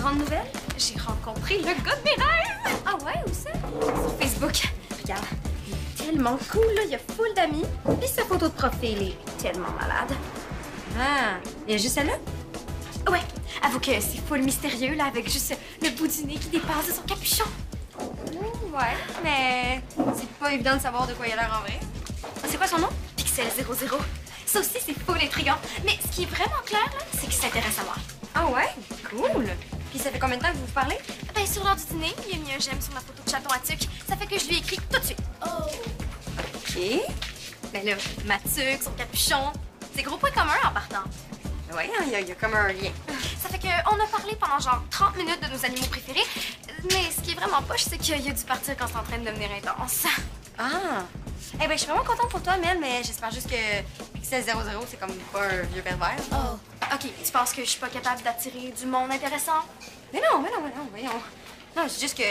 grande nouvelle? J'ai rencontré le gars de mes rêves! Ah ouais, où ça? Sur Facebook. Regarde, il est tellement cool, là. Il a full d'amis. Puis sa photo de profil est tellement malade. Ah, il y a juste celle-là? Ouais, avoue que c'est full mystérieux, là, avec juste le bout du nez qui dépasse de son capuchon. Ouais, mais c'est pas évident de savoir de quoi il a l'air en vrai. C'est quoi son nom? Pixel 00. Ça aussi, c'est full intriguant. Mais ce qui est vraiment clair, là, c'est qu'il s'intéresse à moi. Ah ouais? Cool! Puis ça fait combien de temps que vous vous parlez? Ben, sur l'heure du dîner, il a mis un j'aime sur ma photo de chaton à tuque. Ça fait que je lui ai écrit tout de suite. Oh! OK. Ben là, ma tuque, son capuchon, c'est gros points communs en partant. Oui, il y a comme un lien. Ça fait qu'on a parlé pendant genre 30 minutes de nos animaux préférés. Mais ce qui est vraiment poche, c'est qu'il a dû partir quand c'est en train de devenir intense. Ah! Eh ben, je suis vraiment contente pour toi, Mel, mais j'espère juste que Pixel 00, c'est comme pas un vieux pervers. Oh! OK, tu penses que je suis pas capable d'attirer du monde intéressant? Mais non, voyons. Non, c'est juste que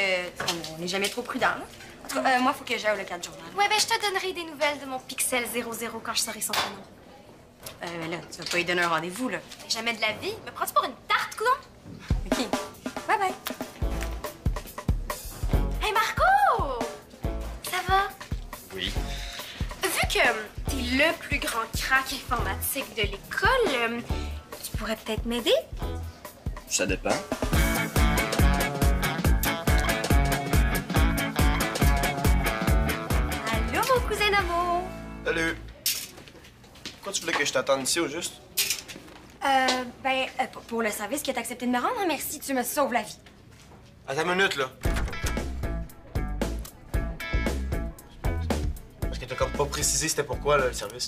on n'est jamais trop prudent, là. En tout cas, moi, il faut que j'aille au local journal. Ouais, ben, je te donnerai des nouvelles de mon Pixel 00 quand je saurai son prénom. Mais là, tu vas pas lui donner un rendez-vous, là. Jamais de la vie. Me prends-tu pour une tarte, coudonc? OK. Bye bye. Hey, Marco! Ça va? Oui. Vu que t'es le plus grand crack informatique de l'école, tu pourrais peut-être m'aider? Ça dépend. Allô, mon cousin d'amour! Salut. Pourquoi tu voulais que je t'attende ici au juste? Pour le service que t'as accepté de me rendre, merci, tu me sauves la vie. Attends une minute, là. Parce que t'as comme pas précisé c'était pourquoi, là, le service.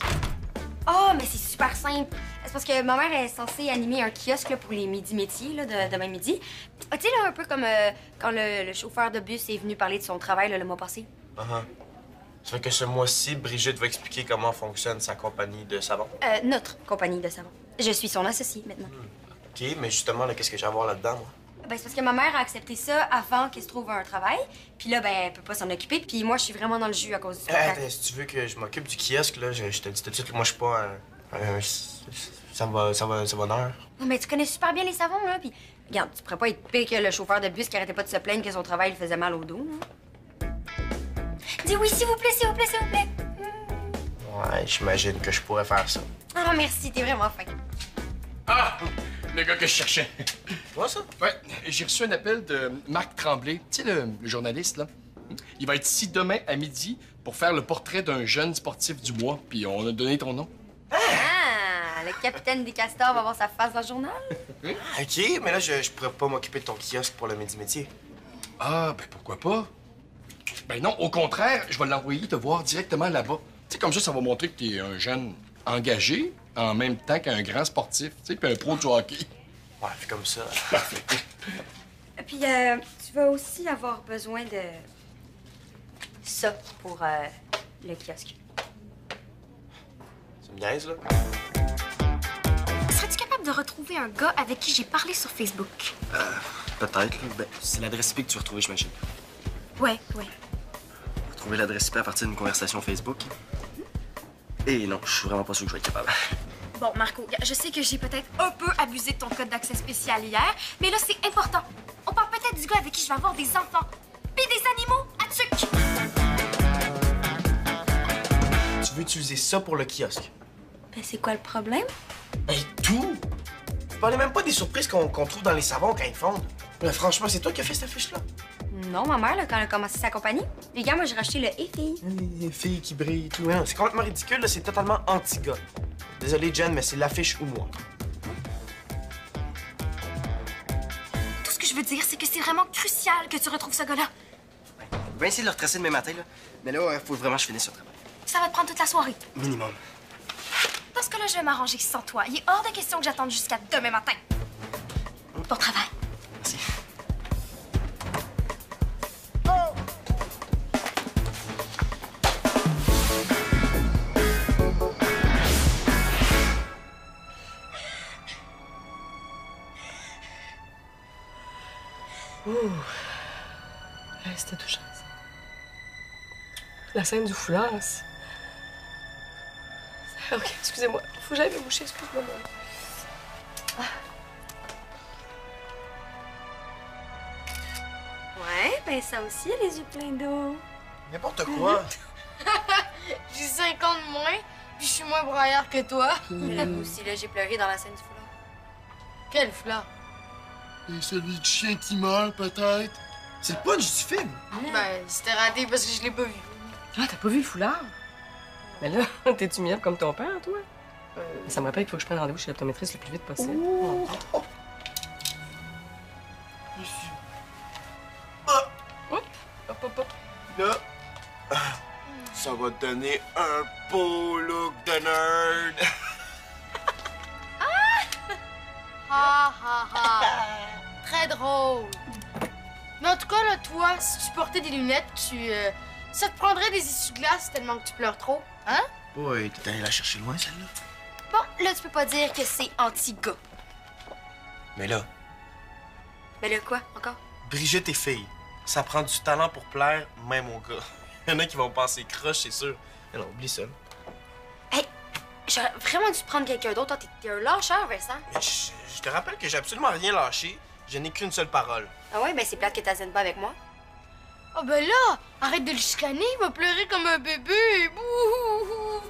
Oh, mais c'est super simple. C'est parce que ma mère est censée animer un kiosque là, pour les midi-métiers là, de demain midi. Ah, tu sais, là, un peu comme quand le chauffeur de bus est venu parler de son travail là, le mois passé. Ça fait que ce mois-ci, Brigitte va expliquer comment fonctionne sa compagnie de savon. Notre compagnie de savon. Je suis son associée maintenant. OK, mais justement, là, qu'est-ce que j'ai à voir là-dedans, moi? Ben, c'est parce que ma mère a accepté ça avant qu'elle se trouve un travail. Puis là, ben, elle peut pas s'en occuper. Puis moi, je suis vraiment dans le jus à cause du spectacle. Si tu veux que je m'occupe du kiosque, là, je te dis tout de suite, moi, je suis pas ça va d'heure. Non, mais tu connais super bien les savons, là. Puis, regarde, tu pourrais pas être pire que le chauffeur de bus qui arrêtait pas de se plaindre que son travail lui faisait mal au dos, là. Dis oui, s'il vous plaît, s'il vous plaît, s'il vous plaît. Ouais, j'imagine que je pourrais faire ça. Ah, merci, t'es vraiment fin. Ah! Le gars que je cherchais. Toi, ça? Ouais, j'ai reçu un appel de Marc Tremblay, tu sais, le journaliste, là. Il va être ici demain à midi pour faire le portrait d'un jeune sportif du mois, puis on a donné ton nom. Ah, le capitaine des castors va voir sa face dans le journal? OK, mais là, je pourrais pas m'occuper de ton kiosque pour le midi-métier. Ah, ben pourquoi pas? Ben non, au contraire, je vais l'envoyer te voir directement là-bas. Tu sais, comme ça va montrer que t'es un jeune engagé en même temps qu'un grand sportif, tu sais, puis un pro de hockey. Ouais, fait comme ça. Parfait. Puis, tu vas aussi avoir besoin de ça pour le kiosque. Tu me niaises, là? Serais-tu capable de retrouver un gars avec qui j'ai parlé sur Facebook? Peut-être, là. Ben, c'est l'adresse IP que tu vas retrouver, j'imagine. Ouais. Trouver l'adresse IP à partir d'une conversation Facebook. Et non, je suis vraiment pas sûr que je vais être capable. Bon, Marco, je sais que j'ai peut-être un peu abusé de ton code d'accès spécial hier, mais là, c'est important. On parle peut-être du gars avec qui je vais avoir des enfants. Puis des animaux à tuque. Tu veux utiliser ça pour le kiosque? Ben, c'est quoi le problème? Ben, tout! Tu parlais même pas des surprises qu'on trouve dans les savons quand ils fondent. Mais franchement, c'est toi qui as fait cette affiche-là? Non, ma mère, là, quand elle a commencé sa compagnie. Les gars, moi, j'ai racheté le E-Fille. Les filles qui brillent et tout. Ouais, non, c'est complètement ridicule, là. C'est totalement anti-gars. Désolé, Jen, mais c'est l'affiche ou moi. Tout ce que je veux dire, c'est que c'est vraiment crucial que tu retrouves ce gars-là. Je vais essayer de le retracer demain matin, là. Mais là, faut vraiment que je finisse ce travail. Ça va te prendre toute la soirée. Minimum. Dans ce cas-là, je vais m'arranger sans toi. Il est hors de question que j'attende jusqu'à demain matin. Bon travail. Merci. Ouais, c'était touchant, ça. La scène du foulard, c'est... OK, excusez-moi. Faut que j'aille me boucher, excuse-moi. ben ça aussi, les yeux pleins d'eau. N'importe quoi. J'ai 5 ans de moins, puis je suis moins braillard que toi. Mais là, moi aussi, là, j'ai pleuré dans la scène du foulard. Quel foulard? Et celui du chien qui meurt, peut-être? C'est le punch du film. Ben, c'était raté parce que je l'ai pas vu. Ah, t'as pas vu le foulard? Mais là, t'es-tu miette comme ton père, toi? Ça me rappelle qu'il faut que je prenne rendez-vous chez l'optométriste le plus vite possible. Oh. Hop, hop, hop. Là, ça va te donner un beau look de nerd. Ha ha ha. Très drôle. Mais en tout cas, là, toi, si tu portais des lunettes, ça te prendrait des essuie-glaces tellement que tu pleures trop, hein? Ouais, t'es allé la chercher loin, celle-là. Bon, là, tu peux pas dire que c'est anti-gars. Mais là, Mais là, quoi, encore? Brigitte est fille. Ça prend du talent pour plaire, même aux gars. Il y en a qui vont penser croche, c'est sûr. Mais non, oublie ça. Hey, j'aurais vraiment dû prendre quelqu'un d'autre. Toi, t'es un lâcheur, Vincent. Mais je te rappelle que j'ai absolument rien lâché. Je n'ai qu'une seule parole. Ah ouais, ben c'est plate que t'assènes pas avec moi. Oh ben là, arrête de le chicaner, il va pleurer comme un bébé. Bouhouhou.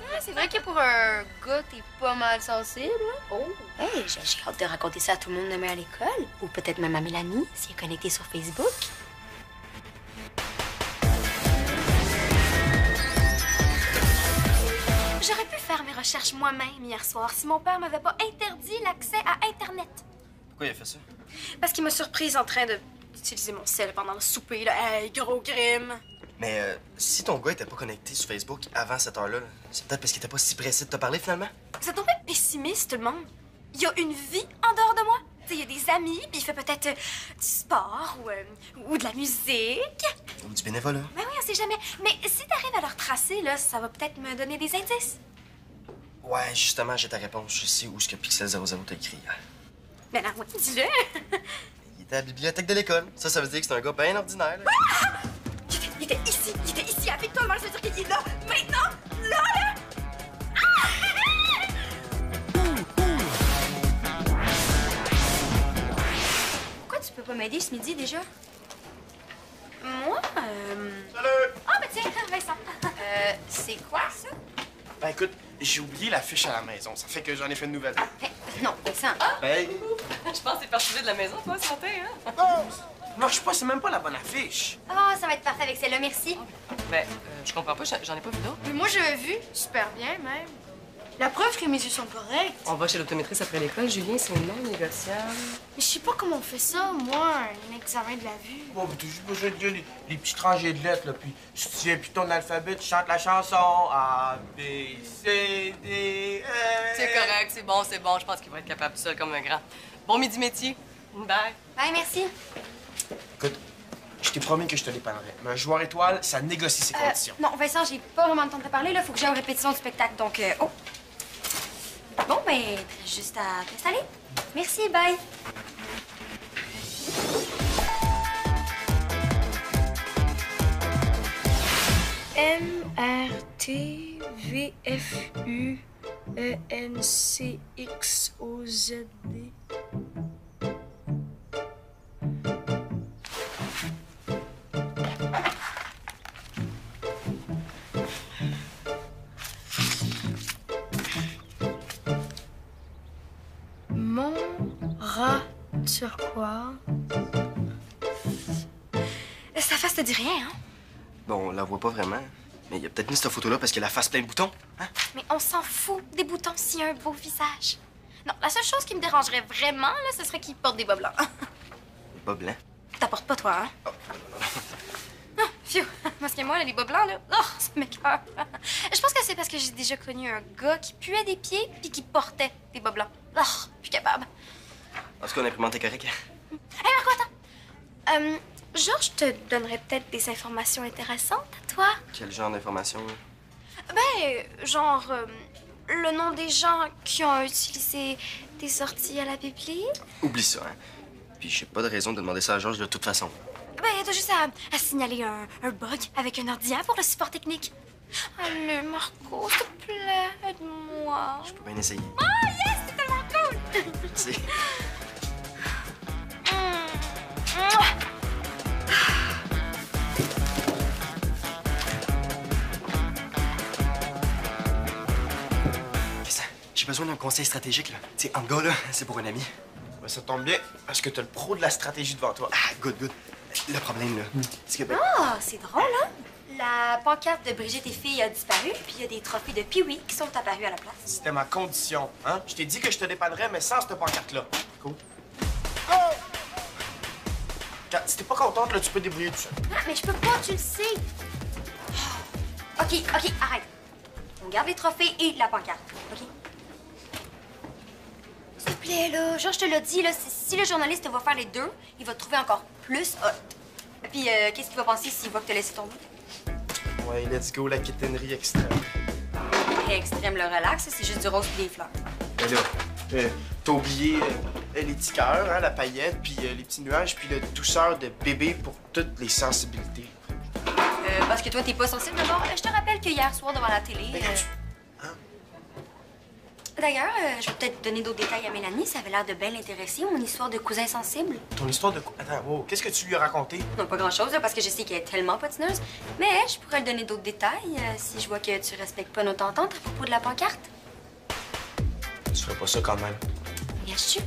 Ouais, c'est vrai que pour un gars, t'es pas mal sensible. Oh. Hey, j'ai hâte de raconter ça à tout le monde demain à l'école. Ou peut-être même à Mélanie, si elle est connectée sur Facebook. J'aurais pu faire mes recherches moi-même hier soir si mon père m'avait pas interdit l'accès à Internet. Pourquoi il a fait ça? Parce qu'il m'a surprise en train d'utiliser mon sel pendant le souper, là. Hey, gros crime! Mais si ton gars était pas connecté sur Facebook avant cette heure-là, c'est peut-être parce qu'il était pas si pressé de te parler finalement? Vous êtes tombé pessimiste, tout le monde. Il y a une vie en dehors de moi. Tu sais, il y a des amis, puis il fait peut-être du sport ou de la musique. Ou du bénévolat. Ben oui, on sait jamais. Mais si t'arrives à le retracer, là, ça va peut-être me donner des indices. Ouais, justement, j'ai ta réponse. Je sais où ce que Pixel 00 t'a écrit. Ben là, ouais, dis-le. Il était à la bibliothèque de l'école. Ça veut dire que c'est un gars bien ordinaire. Là. Il était ici avec toi. Moi, ça veut dire qu'il est là, maintenant, là. Pourquoi tu peux pas m'aider ce midi, déjà? Moi, Salut! Ah, ben tiens, Vincent. C'est quoi, ça? Ben écoute, j'ai oublié la fiche à la maison. Ça fait que j'en ai fait une nouvelle. Non, Vincent. Ben, Je pense que t'es parti de la maison, toi, ce matin, hein? non! Marche pas, c'est même pas la bonne affiche. Ah, ça va être parfait avec celle-là, merci. Ben, je comprends pas, j'en ai pas vu d'autres. Mais moi, j'avais vu, super bien même. La preuve que mes yeux sont corrects. On va chez l'optométriste après l'école, Julien, c'est non négociable. Mais je sais pas comment on fait ça, moi, un examen de la vue. Bon, ben, t'as juste besoin de lire les petites rangées de lettres, là. Puis, si tu tiens plus ton alphabet, tu chantes la chanson A, B, C, D, E. C'est correct, c'est bon, je pense qu'il va être capable tout seul comme un grand. Bon midi métier. Bye. Bye, merci. Écoute, je t'ai promis que je te dépannerais. Mais un joueur étoile, ça négocie ses conditions. Non, Vincent, j'ai pas vraiment le temps de te parler, là. Faut que j'aille aux répétitions du spectacle, donc, oh. Bon, ben, t'as juste à t'installer. Merci, bye. MRTVFUENCXOZD. Mon rat turquoise. Sa face te dit rien, hein? Bon, on la voit pas vraiment. Mais il a peut-être mis cette photo-là parce qu'elle a la face pleine de boutons. Hein? Mais on s'en fout des boutons s'il y a un beau visage. Non, la seule chose qui me dérangerait vraiment, là, ce serait qu'il porte des bas blancs. Des bas blancs. T'apportes pas, toi, hein? Oh, Ah, phew! Parce que moi, là, les bas blancs, là, oh, ça m'écoeure. Je pense que c'est parce que j'ai déjà connu un gars qui puait des pieds puis qui portait des bas blancs. Oh, plus capable. En tout cas, l'imprimante est correcte. Hé, Marco, attends. Georges te donnerait peut-être des informations intéressantes à toi? Quel genre d'information? Ben, genre, le nom des gens qui ont utilisé des sorties à la Bibli? Oublie ça, hein. Puis j'ai pas de raison de demander ça à Georges de toute façon. Ben, t'as juste à signaler un bug avec un ordi pour le support technique. Allez, Marco, s'il te plaît, aide-moi. Je peux bien essayer. Ah, yes, c'est tellement cool! Merci. Mouah. besoin d'un conseil stratégique, là. Tu sais, en gars, là, c'est pour un ami. Ben, ça tombe bien, parce que t'as le pro de la stratégie devant toi. Ah, good. Le problème, là, c'est que... ben, Ah, c'est drôle, hein? La pancarte de Brigitte et Filles a disparu, puis il y a des trophées de Pee-Wee qui sont apparus à la place. C'était ma condition, hein? Je t'ai dit que je te dépannerais, mais sans cette pancarte-là. Cool. Oh! Si t'es pas contente, là, tu peux te débrouiller tout seul. Ah, mais je peux pas, tu le sais. OK, arrête. On garde les trophées et la pancarte, OK? S'il te plaît, là, genre, je te l'ai dit, là, si le journaliste va faire les deux, il va te trouver encore plus hot. Puis, qu'est-ce qu'il va penser s'il voit que t'as laissé tomber? Ouais, let's go, la quétainerie extrême. Extrême, le relax, c'est juste du rose et des fleurs. Mais là, t'as oublié les petits cœurs, hein, la paillette, puis les petits nuages, puis la douceur de bébé pour toutes les sensibilités. Parce que toi, t'es pas sensible d'abord. Je te rappelle que hier soir, devant la télé... Hein? D'ailleurs, je vais peut-être donner d'autres détails à Mélanie. Ça avait l'air de bien l'intéresser, mon histoire de cousin sensible. Ton histoire de quoi? Attends, wow, qu'est-ce que tu lui as raconté? Non, pas grand-chose, là, parce que je sais qu'elle est tellement patineuse. Mais je pourrais lui donner d'autres détails si je vois que tu respectes pas notre entente à propos de la pancarte. Tu ferais pas ça quand même. Bien sûr.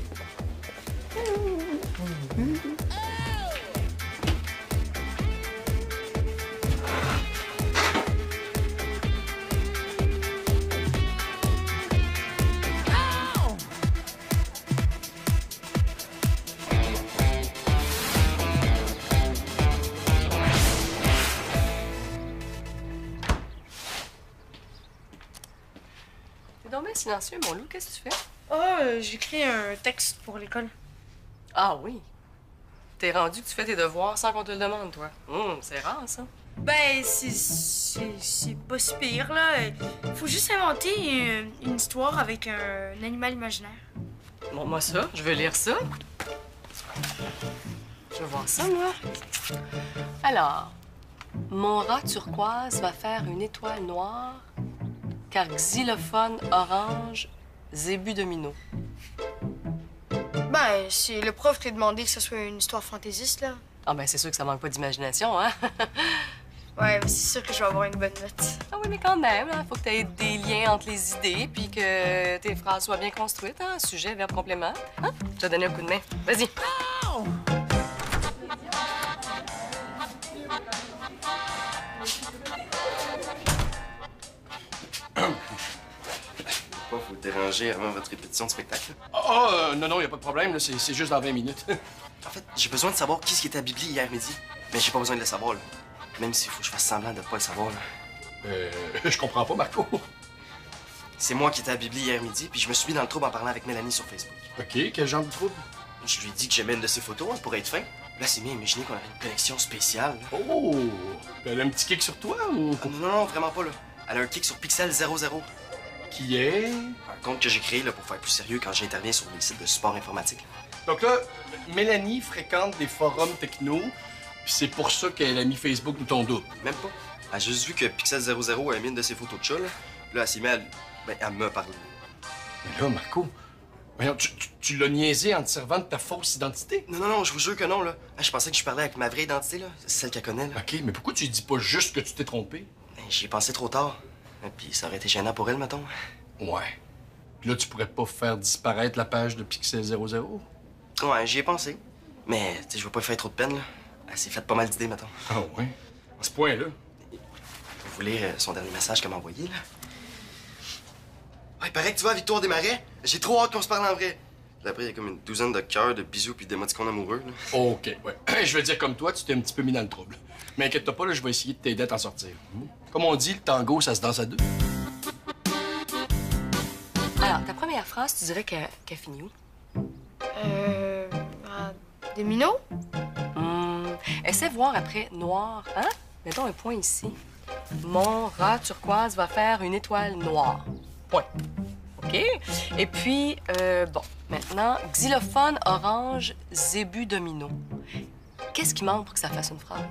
T'es donc bien silencieux, mon loup. Qu'est-ce que tu fais? J'écris un texte pour l'école. Ah oui. T'es rendu que tu fais tes devoirs sans qu'on te le demande, toi. C'est rare, ça. Ben, c'est pas si pire, là. Faut juste inventer une histoire avec un animal imaginaire. Montre-moi ça. Je veux lire ça. Je veux voir ça, moi. Alors, mon rat turquoise va faire une étoile noire, car xylophone orange, zébu domino. Ben, c'est le prof qui a demandé que ce soit une histoire fantaisiste, là. Ah ben c'est sûr que ça manque pas d'imagination, hein? Ouais, mais c'est sûr que je vais avoir une bonne note. Ah oui, mais quand même, il faut que tu aies des liens entre les idées puis que tes phrases soient bien construites, hein? Sujet, verbe, complément. Hein? Je vais te donner un coup de main. Vas-y. Faut te déranger avant votre répétition de spectacle. Non, y a pas de problème, là, c'est juste dans 20 minutes. En fait, j'ai besoin de savoir qui ce qui était à Bibli hier midi. Mais j'ai pas besoin de le savoir, là. Même s'il faut que je fasse semblant de pas le savoir, là. Je comprends pas, Marco. C'est moi qui étais à Bibli hier midi, puis je me suis mis dans le trouble en parlant avec Mélanie sur Facebook. OK, quel genre de trouble? Je lui ai dit que j'aimais une de ses photos, hein, pour être fin. Là, c'est bien imaginé qu'on avait une connexion spéciale. Là. Oh! Elle a un petit kick sur toi ou... Ah, non, vraiment pas, là. Elle a un kick sur Pixel 00. Qui est... Un compte que j'ai créé là, pour faire plus sérieux quand j'interviens sur les sites de support informatique. Donc là, Mélanie fréquente des forums techno, puis c'est pour ça qu'elle a mis Facebook dans ton double. Même pas. Elle a juste vu que Pixel 00 a mis une de ses photos de chat, là. Puis là, elle s'est mise à... Ben, elle m'a parlé. Mais là, Marco, voyons, tu l'as niaisé en te servant de ta fausse identité? Non, je vous jure que non, là. Ah, je pensais que je parlais avec ma vraie identité, là. Celle qu'elle connaît, là. OK, mais pourquoi tu dis pas juste que tu t'es trompé? Ben, j'y ai pensé trop tard. Puis ça aurait été gênant pour elle, mettons. Ouais. Puis là, tu pourrais pas faire disparaître la page de Pixel 00? Ouais, j'y ai pensé. Mais, tu sais, je veux pas lui faire trop de peine, là. Elle s'est faite pas mal d'idées, mettons. Ah ouais? À ce point-là? Vous voulez son dernier message qu'elle m'a envoyé, là? Ouais, il paraît que tu vas à Victoire des Marais. J'ai trop hâte qu'on se parle en vrai. Puis après, il y a comme une douzaine de cœurs, de bisous puis d'émoticônes amoureux, là. OK, ouais. Je veux dire, comme toi, tu t'es un petit peu mis dans le trouble. Mais inquiète-toi pas, là, je vais essayer de t'aider à t'en sortir. Comme on dit, le tango, ça se danse à deux. Alors, ta première phrase, tu dirais qu'elle finit où? Des minots? Essaie de voir après noir, hein? Mettons un point ici. Mon rat turquoise va faire une étoile noire. Point. OK? Et puis, bon, maintenant, xylophone orange, zébu domino. Qu'est-ce qui manque pour que ça fasse une phrase?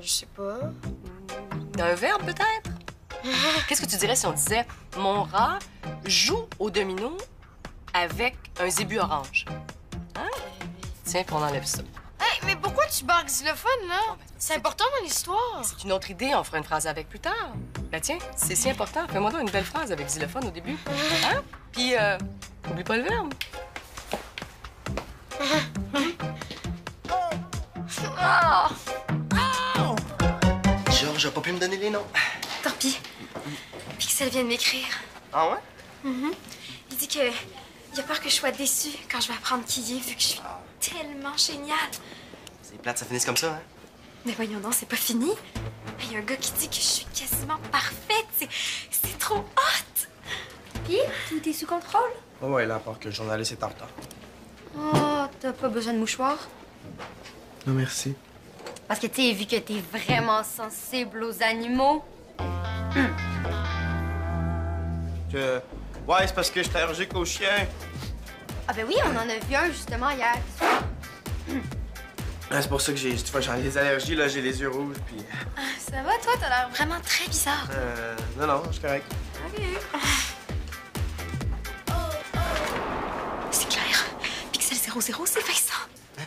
Je sais pas. Un verbe, peut-être? Qu'est-ce que tu dirais si on disait « Mon rat joue au domino avec un zébu orange ». Hein? Tiens, puis on enlève ça. Hey, mais pourquoi tu barres xylophone, là? C'est important dans l'histoire. C'est une autre idée, on fera une phrase avec plus tard. Ben tiens, c'est si important, fais-moi donc une belle phrase avec xylophone au début. Hein? Puis, oublie pas le verbe. Georges a pas pu me donner les noms. Tant pis. Pixel vient de m'écrire. Ah ouais? Il dit que il a peur que je sois déçue quand je vais apprendre qui il est, vu que je suis tellement géniale. C'est plate, ça finisse comme ça, hein? Mais voyons non, c'est pas fini. Il y a un gars qui dit que je suis quasiment parfaite. C'est trop hot. Puis, tout est sous contrôle? Ouais, là, à part que le journaliste est en retard. Oh, t'as pas besoin de mouchoir? Non, merci. Parce que, tu sais, vu que t'es vraiment sensible aux animaux. Ouais, c'est parce que j'étais allergique aux chiens. Ah ben oui, on en a vu un justement hier. Ouais, c'est pour ça que tu vois, j'en ai des allergies, là, j'ai les yeux rouges, puis... Ça va, toi? T'as l'air vraiment très bizarre. Non, je suis correct. OK. C'est clair. Pixel 00, c'est Vincent. Hein?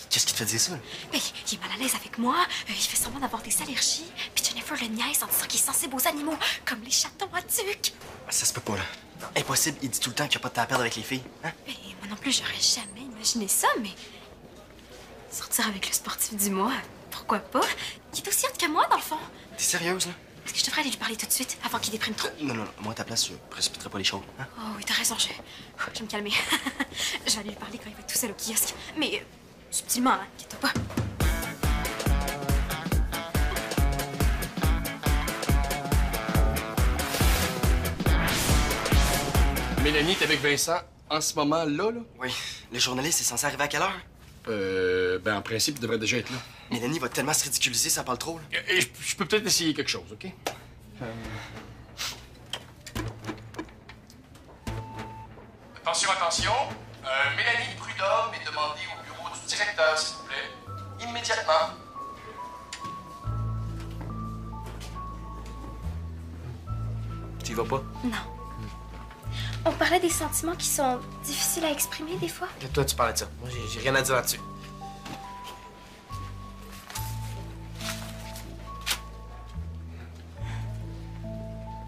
Qu'est-ce qui te fait dire ça? Ben, il est mal à l'aise avec moi, il fait semblant d'avoir des allergies, puis Jennifer le niaise en disant qu'il est sensible aux animaux, comme les chatons à tuque. Ça se peut pas, là. Non, impossible, il dit tout le temps qu'il n'y a pas de temps à perdre avec les filles. Hein? Ben, moi non plus, j'aurais jamais imaginé ça, mais... Sortir avec le sportif du mois, pourquoi pas? Il est aussi hot que moi, dans le fond. T'es sérieuse, là? Est-ce que je devrais aller lui parler tout de suite, avant qu'il déprime trop? Non, moi, à ta place, je précipiterai pas les choses, hein? Oh oui, t'as raison, je vais me calmer. Je vais aller lui parler quand il va être tout seul au kiosque. Mais, subtilement, hein, inquiète-toi pas. Mélanie, t'es avec Vincent en ce moment-là, là? Oui. Le journaliste est censé arriver à quelle heure? Ben, en principe, il devrait déjà être là. Mélanie va tellement se ridiculiser, ça parle trop, là. Et je peux peut-être essayer quelque chose, OK? Attention. Mélanie Prudhomme est demandée au bureau du directeur, s'il vous plaît. Immédiatement. Tu y vas pas? Non. On parlait des sentiments qui sont difficiles à exprimer des fois. Et toi, tu parlais de ça. Moi, j'ai rien à dire là-dessus.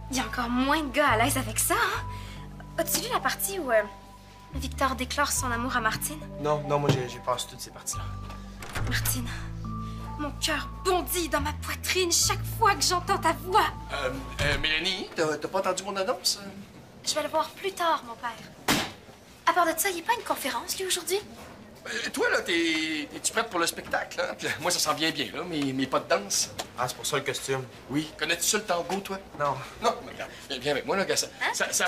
Il y a encore moins de gars à l'aise avec ça, hein? As-tu vu la partie où Victor déclare son amour à Martine? Non, moi, j'ai passé toutes ces parties-là. Martine, mon cœur bondit dans ma poitrine chaque fois que j'entends ta voix. Mélanie, t'as pas entendu mon annonce? Je vais le voir plus tard, mon père. À part de ça, il n'y a pas une conférence, lui, aujourd'hui? Toi, là, t'es-tu prête pour le spectacle, hein? Puis, moi, ça s'en vient bien, là, mes pas de danse. Ah, c'est pour ça le costume. Oui. Connais-tu ça, le tango, toi? Non. Non, mais regarde, viens avec moi, là, gars, ça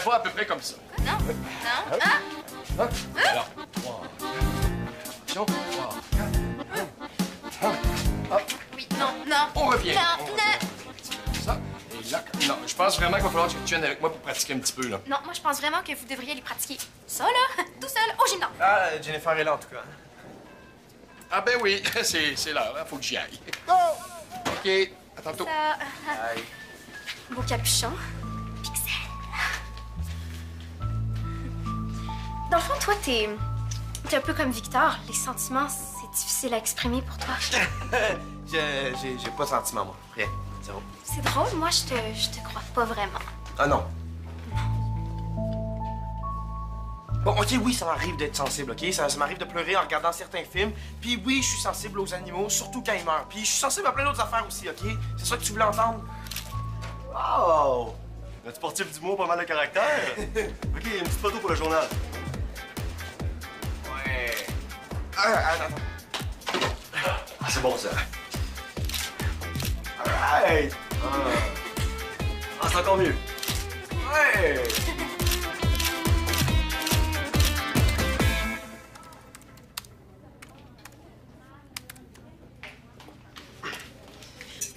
va à peu près comme ça. Non. Hein? Alors, 3. Attention, 3, 4. Oui, non. On revient. Non. Ça, et là. Non, je pense vraiment qu'il va falloir que tu viennes avec moi pour pratiquer un petit peu, là. Non, moi, je pense vraiment que vous devriez les pratiquer. Ça, là, tout seul, au gymnase. Ah, Jennifer est là, en tout cas. Ah ben oui, c'est l'heure, hein, faut que j'y aille. OK, à tantôt. Aïe. Beau capuchon. Pixel. Dans le fond, toi, t'es un peu comme Victor. Les sentiments, c'est difficile à exprimer pour toi. J'ai pas de sentiment, moi. Rien. Zéro. C'est drôle, moi, je te crois pas vraiment. Ah non. Bon, OK, oui, ça m'arrive d'être sensible, OK? Ça m'arrive de pleurer en regardant certains films. Puis oui, je suis sensible aux animaux, surtout quand ils meurent. Puis je suis sensible à plein d'autres affaires aussi, OK? C'est ça que tu voulais entendre? Wow! Notre sportif d'humour, pas mal de caractère. OK, une petite photo pour le journal. Ouais. Attends. Ah, c'est bon, ça. Alright! Ah, c'est encore mieux. Ouais!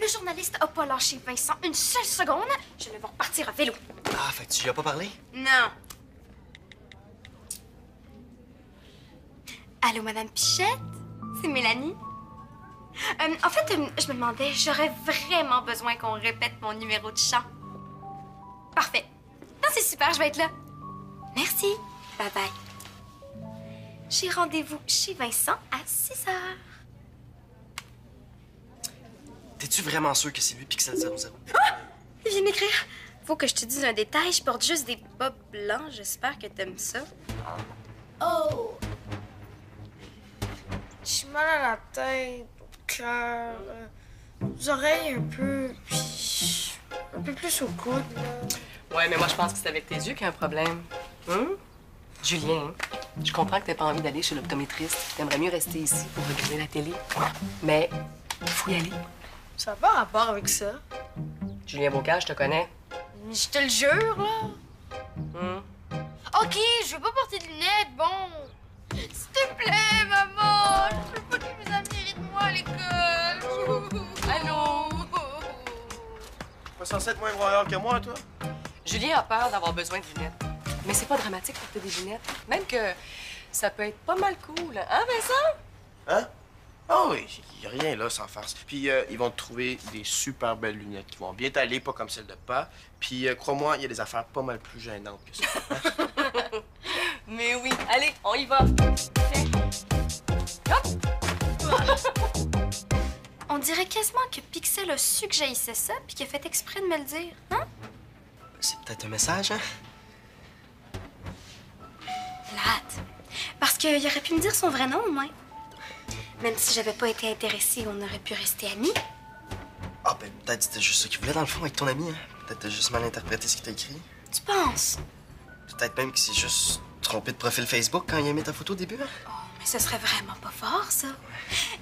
Le journaliste a pas lâché Vincent une seule seconde. Je vais le voir partir à vélo. Ah, fait que tu lui as pas parlé? Non. Allô, Madame Pichette? C'est Mélanie? En fait, je me demandais, j'aurais vraiment besoin qu'on répète mon numéro de chant. Parfait. Non, c'est super, je vais être là. Merci. Bye-bye. J'ai rendez-vous chez Vincent à 6 heures. T'es-tu vraiment sûr que c'est lui, Pixel 00? Il vient d'écrire. Faut que je te dise un détail. Je porte juste des bas blancs. J'espère que t'aimes ça. Oh! J'ai mal à la tête, au cœur, aux oreilles un peu, puis un peu plus au coude, là. Ouais, mais moi, je pense que c'est avec tes yeux qu'il y a un problème. Julien, je comprends que t'as pas envie d'aller chez l'optométriste. T'aimerais mieux rester ici pour regarder la télé. Mais il faut y aller. Ça n'a pas rapport avec ça. Julien Bocage, je te connais. Je te le jure, là. OK, je veux pas porter de lunettes, bon. S'il te plaît, maman. Je veux pas que mes amis rient de moi à l'école. Allô? Pas censé être moins broyeur que moi, toi? Julien a peur d'avoir besoin de lunettes. Mais c'est pas dramatique pour porter des lunettes. Même que ça peut être pas mal cool. Hein, Vincent? Hein? Ah oui, y a rien là sans farce. Puis ils vont te trouver des super belles lunettes qui vont bien t'aller, pas comme celles de pas. Puis crois-moi, il y a des affaires pas mal plus gênantes que ça. Mais oui. Allez, on y va. On dirait quasiment que Pixel a su que j'haïssais ça puis qu'il a fait exprès de me le dire. Hein? C'est peut-être un message, hein? Plate. Parce qu'il aurait pu me dire son vrai nom, au moins. Même si j'avais pas été intéressée, on aurait pu rester amis. Ah, ben peut-être c'était juste ça qu'il voulait dans le fond avec ton ami, hein? Peut-être t'as juste mal interprété ce qu'il t'a écrit. Tu penses? Peut-être même qu'il s'est juste trompé de profil Facebook quand il a mis ta photo au début, hein? Oh, mais ce serait vraiment pas fort, ça.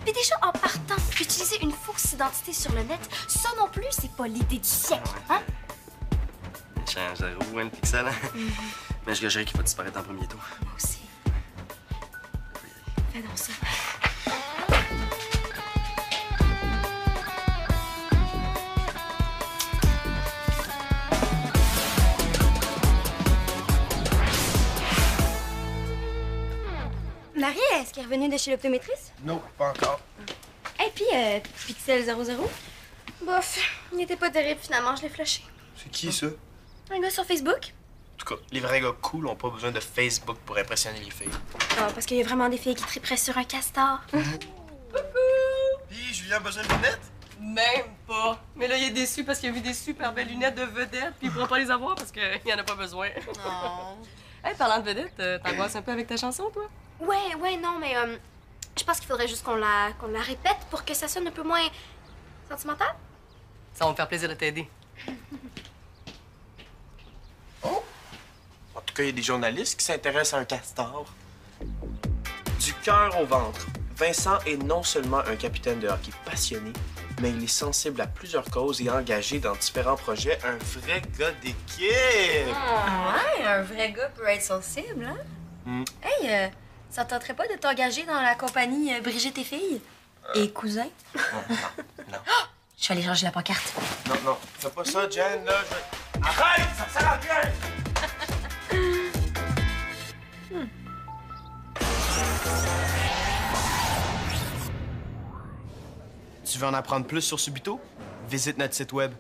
Puis déjà, en partant, utiliser une fausse identité sur le net, ça non plus, c'est pas l'idée du siècle, hein? Change de roue, hein, le Pixel, hein? Mais je gagerais qu'il va disparaître en premier tour. Moi aussi. Fais donc ça. Marie, est-ce qu'elle est revenue de chez l'optométriste? Non, pas encore. Et puis, Pixel 00? Bof, il n'était pas terrible finalement, je l'ai flashé. C'est qui ça? Un gars sur Facebook? En tout cas, les vrais gars cool ont pas besoin de Facebook pour impressionner les filles. Ah, parce qu'il y a vraiment des filles qui triperaient sur un castor. Puis Julien a besoin de lunettes? Même pas. Mais là, il est déçu parce qu'il a vu des super belles lunettes de vedette, puis il pourra pas les avoir parce qu'il en a pas besoin. Non. Hey, parlant de vedette, t'angoisses un peu avec ta chanson, toi? Ouais, non, mais je pense qu'il faudrait juste qu'on la répète pour que ça sonne un peu moins sentimental. Ça va me faire plaisir de t'aider. Oh! En tout cas, il y a des journalistes qui s'intéressent à un castor. Du cœur au ventre, Vincent est non seulement un capitaine de hockey passionné, mais il est sensible à plusieurs causes et engagé dans différents projets. Un vrai gars d'équipe! Ah ouais, un vrai gars peut être sensible, hein? Hey, ça te tenterait pas de t'engager dans la compagnie Brigitte et filles? Et cousin? Non. Je vais aller changer la pancarte. Non, fais pas ça, Jen, là. Arrête! Ça sert à rien! Tu veux en apprendre plus sur Subito? Visite notre site web